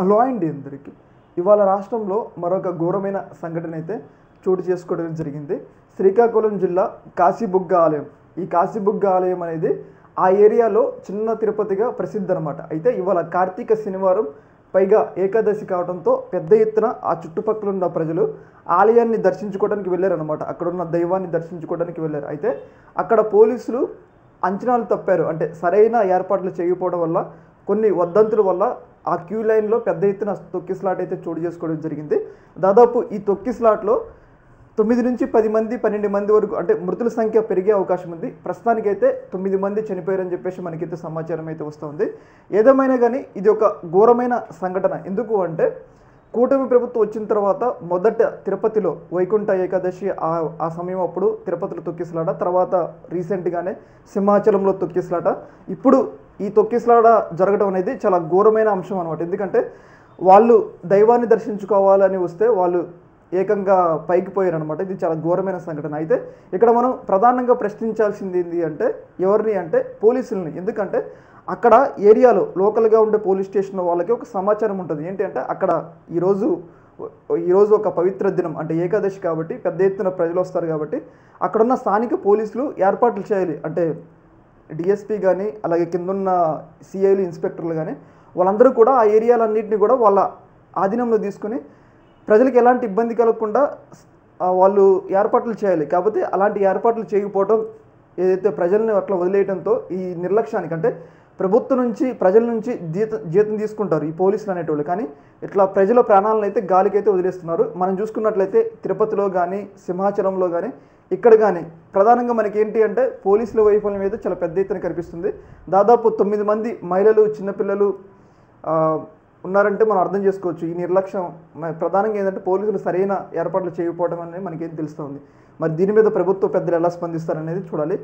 Hello అండి అందరికీ. ఇవాళ రాష్ట్రంలో మరొక ఘోరమైన సంఘటన అయితే చోటు చేసుకోవడం జరిగింది. శ్రీకాకుళం జిల్లా కాశీబుగ్గ ఆలయం. ఈ కాశీబుగ్గ ఆలయం అనేది ఆ ఏరియాలో చిన్న తిరుపతిగా ప్రసిద్ధి అనమాట. అయితే ఇవాళ కార్తీక శనివారం పైగా ఏకాదశి కావడంతో పెద్ద ఎత్తున ఆ చుట్టుపక్కల ఉన్న ప్రజలు ఆలయాన్ని దర్శించుకోవడానికి వెళ్ళారనమాట. అక్కడ ఉన్న దైవాన్ని దర్శించుకోవడానికి వెళ్ళారు. అయితే అక్కడ పోలీసులు అంచనాలు తప్పారు. అంటే సరైన ఏర్పాట్లు చేయకపోవడం వల్ల, కొన్ని వద్దంతుల వల్ల ఆ క్యూ లైన్లో పెద్ద ఎత్తున తొక్కిసలాట అయితే చోటు చేసుకోవడం జరిగింది. దాదాపు ఈ తొక్కిసలాట్లో 9 నుంచి 10 మంది 12 మంది వరకు అంటే మృతుల సంఖ్య పెరిగే అవకాశం ఉంది. ప్రస్తుతానికైతే 9 మంది చనిపోయారని చెప్పేసి మనకైతే సమాచారం అయితే వస్తుంది. ఏదేమైనా కానీ ఇది ఒక ఘోరమైన సంఘటన. ఎందుకు అంటే కూటమి ప్రభుత్వం వచ్చిన తర్వాత మొదట తిరుపతిలో వైకుంఠ ఏకాదశి ఆ సమయం అప్పుడు తిరుపతిలో తొక్కిసలాట, తర్వాత రీసెంట్గానే సింహాచలంలో తొక్కిసలాట, ఇప్పుడు ఈ తొక్కిసలాట జరగడం అనేది చాలా ఘోరమైన అంశం అనమాట. ఎందుకంటే వాళ్ళు దైవాన్ని దర్శించుకోవాలని వస్తే వాళ్ళు ఏకంగా పైకి పోయారనమాట. ఇది చాలా ఘోరమైన సంఘటన. అయితే ఇక్కడ మనం ప్రధానంగా ప్రశ్నించాల్సింది ఏంటి అంటే ఎవరిని అంటే పోలీసులని. ఎందుకంటే అక్కడ ఏరియాలో లోకల్గా ఉండే పోలీస్ స్టేషన్ వాళ్ళకి ఒక సమాచారం ఉంటుంది. ఏంటి అంటే అక్కడ ఈరోజు ఒక పవిత్ర దినం అంటే ఏకాదశి కాబట్టి పెద్ద ఎత్తున ప్రజలు వస్తారు కాబట్టి అక్కడున్న స్థానిక పోలీసులు ఏర్పాట్లు చేయాలి. అంటే డిఎస్పీ కానీ అలాగే కిందున్న సిఐలు ఇన్స్పెక్టర్లు కానీ వాళ్ళందరూ కూడా ఆ ఏరియాలన్నింటినీ కూడా వాళ్ళ ఆధీనంలో తీసుకుని ప్రజలకు ఎలాంటి ఇబ్బంది కలగకుండా వాళ్ళు ఏర్పాట్లు చేయాలి. కాకపోతే అలాంటి ఏర్పాట్లు చేయకపోవడం, ఏదైతే ప్రజల్ని అట్లా వదిలేయడంతో ఈ నిర్లక్ష్యానికి అంటే ప్రభుత్వం నుంచి ప్రజల నుంచి జీతం తీసుకుంటారు ఈ పోలీసులు అనేటోళ్ళు, కానీ ఇట్లా ప్రజల ప్రాణాలను అయితే గాలికైతే వదిలేస్తున్నారు. మనం చూసుకున్నట్లయితే తిరుపతిలో కానీ సింహాచలంలో కానీ ఇక్కడ కానీ ప్రధానంగా మనకి ఏంటి అంటే పోలీసుల వైఫల్యం అయితే చాలా పెద్ద ఎత్తున కనిపిస్తుంది. దాదాపు 9 మంది మహిళలు చిన్నపిల్లలు ఉన్నారంటే మనం అర్థం చేసుకోవచ్చు. ఈ నిర్లక్ష్యం ప్రధానంగా ఏంటంటే పోలీసులు సరైన ఏర్పాట్లు చేయకపోవడం అనేది మనకేం తెలుస్తుంది. మరి దీని మీద ప్రభుత్వ పెద్దలు ఎలా స్పందిస్తారనేది చూడాలి.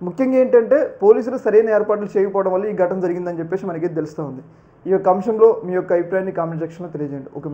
ముఖ్యంగా ఏంటంటే పోలీసులు సరైన ఏర్పాట్లు చేయకపోవడం వల్ల ఈ ఘటన జరిగిందని చెప్పేసి మనకి తెలుస్తూ ఉంది. ఈ యొక్క అంశంలో మీ యొక్క అభిప్రాయాన్ని కామెంట్ సెక్షన్లో తెలియజేయండి. ఓకే.